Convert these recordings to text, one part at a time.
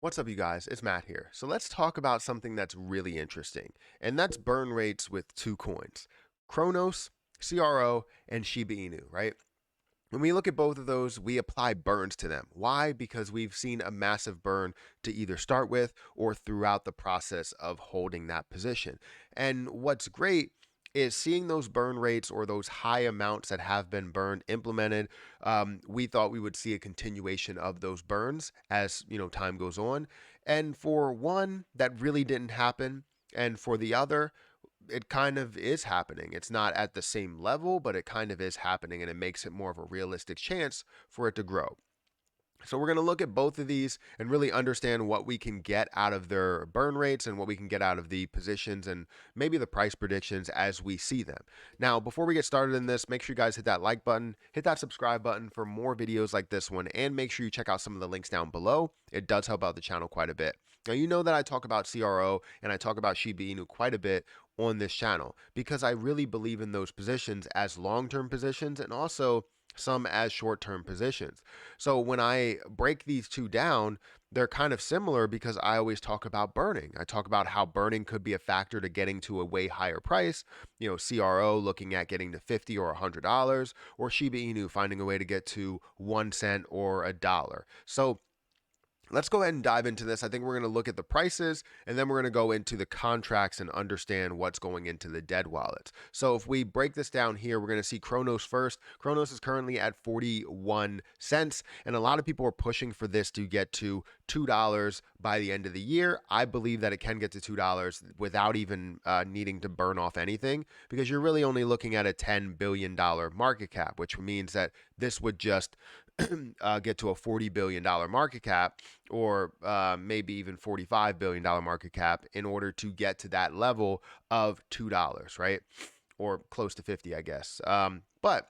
What's up, you guys? It's Matt here. So let's talk about something that's really interesting, and that's burn rates with two coins, Cronos, CRO, and Shiba Inu, right? When we look at both of those, we apply burns to them. Why? Because we've seen a massive burn to either start with or throughout the process of holding that position. And what's great is seeing those burn rates or those high amounts that have been burned implemented. We thought we would see a continuation of those burns as time goes on. And for one, that really didn't happen. And for the other, it kind of is happening. It's not at the same level, but it kind of is happening, and it makes it more of a realistic chance for it to grow. So we're going to look at both of these and really understand what we can get out of their burn rates and what we can get out of the positions and maybe the price predictions as we see them. Now, before we get started in this, make sure you guys hit that like button, hit that subscribe button for more videos like this one, and make sure you check out some of the links down below. It does help out the channel quite a bit. Now, you know that I talk about CRO and I talk about Shiba Inu quite a bit on this channel because I really believe in those positions as long-term positions and also some as short-term positions. So when I break these two down, they're kind of similar because I always talk about burning. I talk about how burning could be a factor to getting to a way higher price. CRO looking at getting to $50 or $100, or Shiba Inu finding a way to get to 1 cent or a dollar. So let's go ahead and dive into this. I think we're going to look at the prices and then we're going to go into the contracts and understand what's going into the dead wallets. So if we break this down here, we're going to see Cronos first. Cronos is currently at 41 cents, and a lot of people are pushing for this to get to $2 by the end of the year. I believe that it can get to $2 without even needing to burn off anything, because you're really only looking at a $10 billion market cap, which means that this would just get to a $40 billion market cap, or maybe even $45 billion market cap, in order to get to that level of $2, right? Or close to 50, I guess. But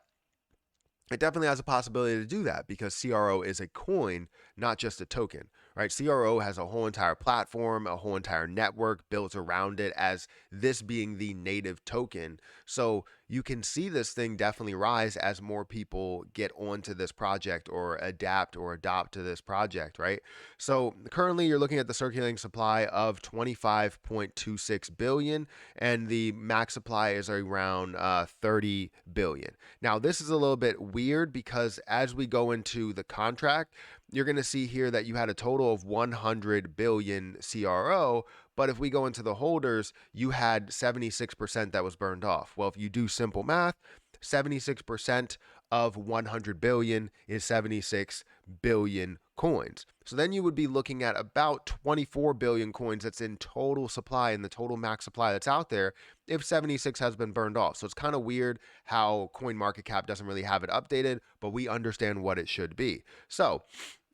it definitely has a possibility to do that because CRO is a coin, not just a token, right? CRO has a whole entire platform, a whole entire network built around it as this being the native token. So you can see this thing definitely rise as more people get onto this project or adapt or adopt to this project, right? So currently you're looking at the circulating supply of 25.26 billion, and the max supply is around 30 billion. Now, this is a little bit weird because as we go into the contract, you're going to see here that you had a total of 100 billion CRO, but if we go into the holders, you had 76% that was burned off. Well, if you do simple math, 76% of 100 billion is 76 billion coins. So then you would be looking at about 24 billion coins that's in total supply, and the total max supply that's out there, if 76 has been burned off. So it's kind of weird how CoinMarketCap doesn't really have it updated, but we understand what it should be. So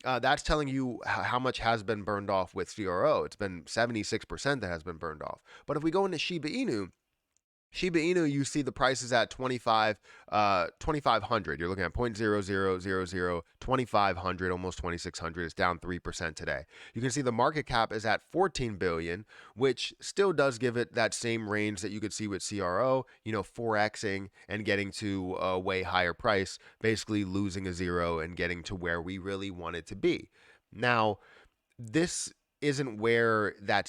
that's telling you how much has been burned off with CRO. It's been 76% that has been burned off. But if we go into Shiba Inu, you see the price is at 2,500. You're looking at 0.0000 2,500, almost 2,600. It's down 3% today. You can see the market cap is at 14 billion, which still does give it that same range that you could see with CRO, 4xing and getting to a way higher price, basically losing a zero and getting to where we really want it to be. Now, this isn't where that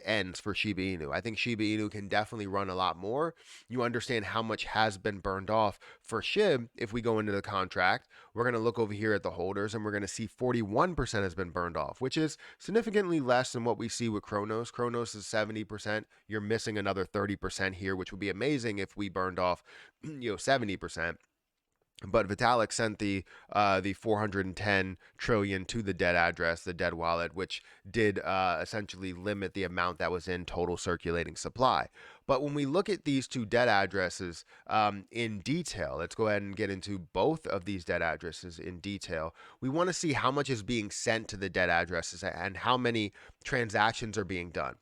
ends for Shiba Inu. I think Shiba Inu can definitely run a lot more. You understand how much has been burned off for SHIB. If we go into the contract, we're going to look over here at the holders and we're going to see 41% has been burned off, which is significantly less than what we see with Cronos. Cronos is 70%. You're missing another 30% here, which would be amazing if we burned off 70%. But Vitalik sent the 410 trillion to the dead address, the dead wallet, which did essentially limit the amount that was in total circulating supply. But when we look at these two dead addresses in detail, let's go ahead and get into both of these dead addresses in detail. We want to see how much is being sent to the dead addresses and how many transactions are being done.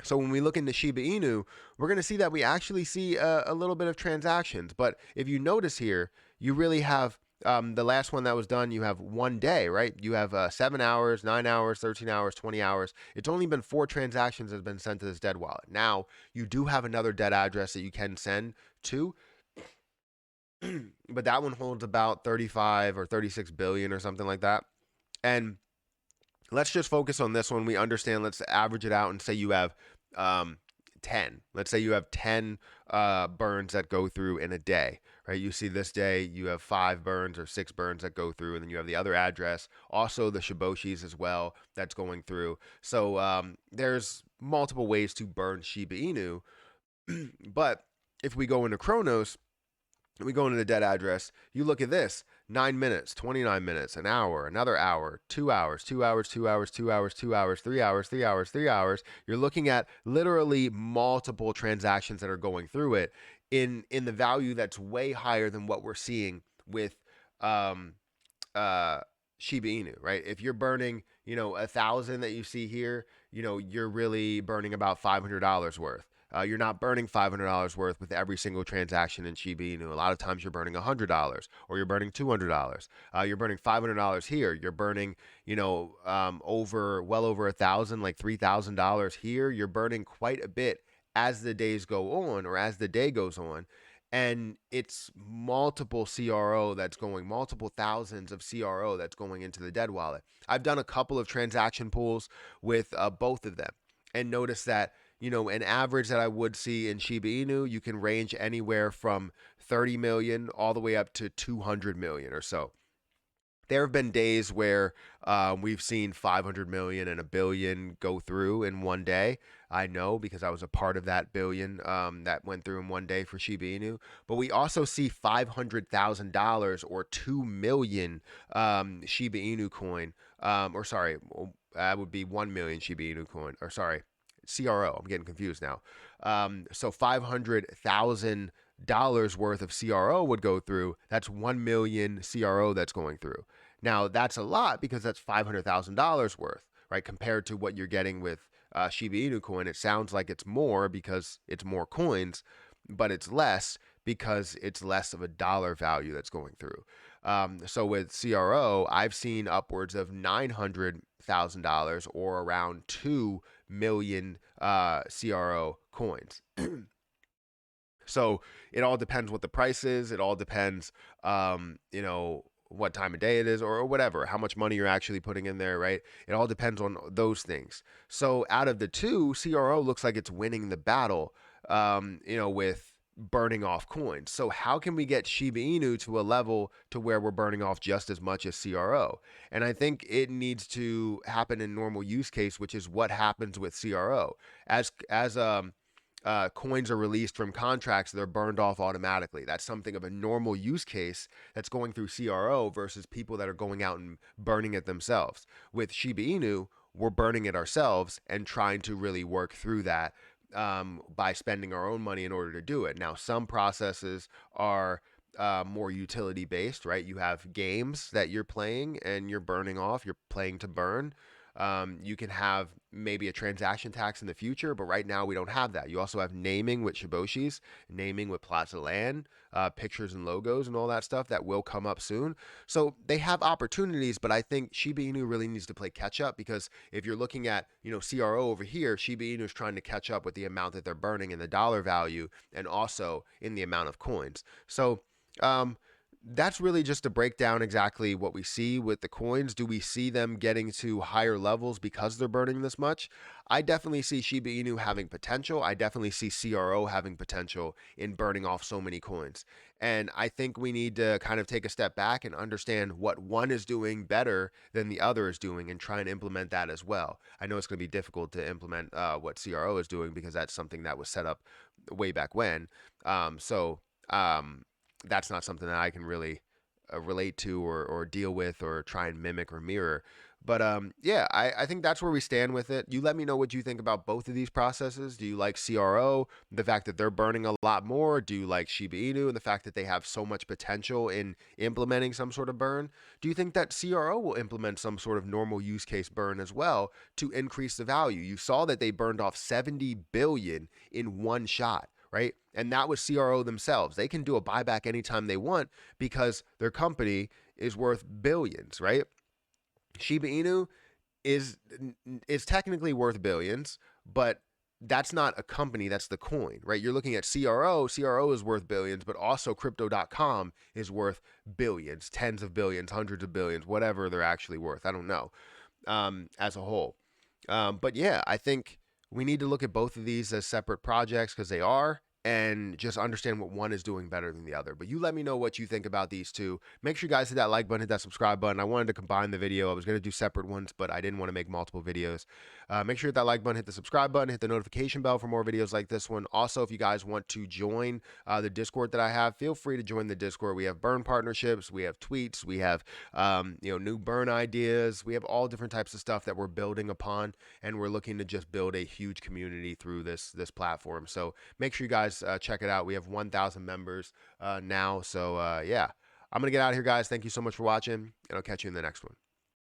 So when we look into Shiba Inu, we're going to see that we actually see a little bit of transactions. But if you notice here, you really have the last one that was done, you have 1 day, right? You have 7 hours, 9 hours, 13 hours, 20 hours. It's only been 4 transactions that have been sent to this dead wallet. Now, you do have another dead address that you can send to, but that one holds about 35 or 36 billion or something like that. And let's just focus on this one. We understand. Let's average it out and say you have um, 10. Let's say you have 10 burns that go through in a day, right? You see this day you have 5 burns or 6 burns that go through, and then you have the other address, also the Shiboshis as well that's going through. So there's multiple ways to burn Shiba Inu, but if we go into Cronos, we go into the dead address, you look at this 9 minutes, 29 minutes, an hour, another hour, 2 hours, 2 hours, 2 hours, 2 hours, 2 hours, 3 hours, 3 hours, 3 hours. You're looking at literally multiple transactions that are going through it in the value that's way higher than what we're seeing with um, uh, Shiba Inu, right? If you're burning, 1,000 that you see here, you're really burning about $500 worth. You're not burning $500 worth with every single transaction in Shiba Inu. A lot of times you're burning $100 or you're burning $200. You're burning $500 here. You're burning, well over 1,000, like $3,000 here. You're burning quite a bit as the days go on or as the day goes on. And it's multiple CRO that's going, multiple thousands of CRO that's going into the dead wallet. I've done a couple of transaction pools with both of them and noticed that, an average that I would see in Shiba Inu, you can range anywhere from 30 million all the way up to 200 million or so. There have been days where we've seen 500 million and a billion go through in one day. I know because I was a part of that billion that went through in one day for Shiba Inu. But we also see $500,000 or 2 million Shiba Inu coin, or sorry, that would be 1 million Shiba Inu coin, or sorry, CRO. I'm getting confused now. So 500,000 dollars worth of CRO would go through. That's 1 million CRO that's going through. Now that's a lot because that's $500,000 worth, right? Compared to what you're getting with Shiba Inu coin, it sounds like it's more because it's more coins, but it's less because it's less of a dollar value that's going through. So with CRO, I've seen upwards of $900,000 or around 2 million CRO coins. So it all depends what the price is. It all depends, what time of day it is or whatever, how much money you're actually putting in there, right? It all depends on those things. So out of the two, CRO looks like it's winning the battle, with burning off coins. So how can we get Shiba Inu to a level to where we're burning off just as much as CRO? And I think it needs to happen in normal use case, which is what happens with CRO. As coins are released from contracts, they're burned off automatically. That's something of a normal use case that's going through CRO versus people that are going out and burning it themselves. With Shiba Inu, we're burning it ourselves and trying to really work through that by spending our own money in order to do it. Now, some processes are more utility based, right? You have games that you're playing and you're burning off, you're playing to burn. You can have maybe a transaction tax in the future, but right now we don't have that. You also have naming with Shiboshis, naming with plots of land, pictures and logos and all that stuff that will come up soon. So they have opportunities, but I think Shiba Inu really needs to play catch up because if you're looking at, CRO over here, Shiba Inu is trying to catch up with the amount that they're burning in the dollar value and also in the amount of coins. So, that's really just to break down exactly what we see with the coins. Do we see them getting to higher levels because they're burning this much? I definitely see Shiba Inu having potential. I definitely see CRO having potential in burning off so many coins. And I think we need to kind of take a step back and understand what one is doing better than the other is doing and try and implement that as well. I know it's going to be difficult to implement what CRO is doing because that's something that was set up way back when. That's not something that I can really relate to or deal with or try and mimic or mirror. But yeah, I think that's where we stand with it. You let me know what you think about both of these processes. Do you like CRO, the fact that they're burning a lot more? Do you like Shiba Inu and the fact that they have so much potential in implementing some sort of burn? Do you think that CRO will implement some sort of normal use case burn as well to increase the value? You saw that they burned off 70 billion in one shot, right? And that was CRO themselves. They can do a buyback anytime they want because their company is worth billions, right? Shiba Inu is technically worth billions, but that's not a company, that's the coin, right? You're looking at CRO. CRO is worth billions, but also crypto.com is worth billions, tens of billions, hundreds of billions, whatever they're actually worth. I don't know. as a whole. But yeah, I think we need to look at both of these as separate projects because they are, and just understand what one is doing better than the other. But you let me know what you think about these two. Make sure you guys hit that like button, hit that subscribe button. I wanted to combine the video. I was going to do separate ones, but I didn't want to make multiple videos. Make sure you hit that like button, hit the subscribe button, hit the notification bell for more videos like this one. Also, if you guys want to join the Discord that I have, feel free to join the Discord. We have burn partnerships, we have tweets, we have new burn ideas. We have all different types of stuff that we're building upon, and we're looking to just build a huge community through this platform. So make sure you guys check it out. We have 1,000 members now. So yeah, I'm gonna get out of here, guys. Thank you so much for watching, and I'll catch you in the next one.